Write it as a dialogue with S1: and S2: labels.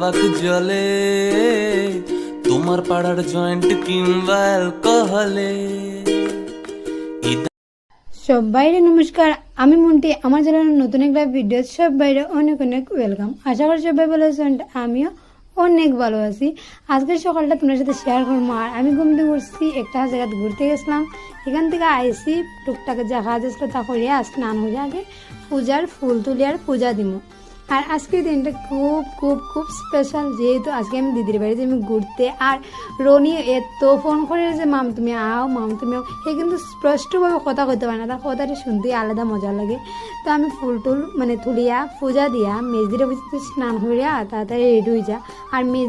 S1: অবাক জলে তোমার পাড়ার জয়েন্ট কিংবা অ্যালকোহলে।
S2: সবাইরে নমস্কার, আমি মন্টি। আমার চ্যানেলের নতুন একটা ভিডিও সবাইরে অনেক অনেক ওয়েলকাম। আশা করি সবাই ভালো আছেন, আমিও অনেক ভালো আছি। আজকের সকালটা তোমার সাথে শেয়ার করবো। আর আমি ঘুম থেকে উঠছি, একটা জায়গা ঘুরতে গেছিলাম, এখান থেকে আইসি টুকটাক যা কাজ আসলো তা করিয়া স্নান হয়ে আগে পূজার ফুল তুলি আর পূজা দিব। আর আজকের দিনটা খুব খুব খুব স্পেশাল, যেহেতু আজকে আমি দিদির বাড়িতে আমি ঘুরতে। আর রনি এত ফোন করে যে মাম তুমি আও, মাম তুমি আও, এ কিন্তু স্পষ্টভাবে কথা কইতে পারে না, তার কথাটা শুনতে আলাদা মজা লাগে। তো আমি ফুল টুল তুলিয়া পূজা দিয়া মেজদিরে বুঝতে স্নান করিয়া তাড়াতাড়ি রেডি হয়ে যা। আর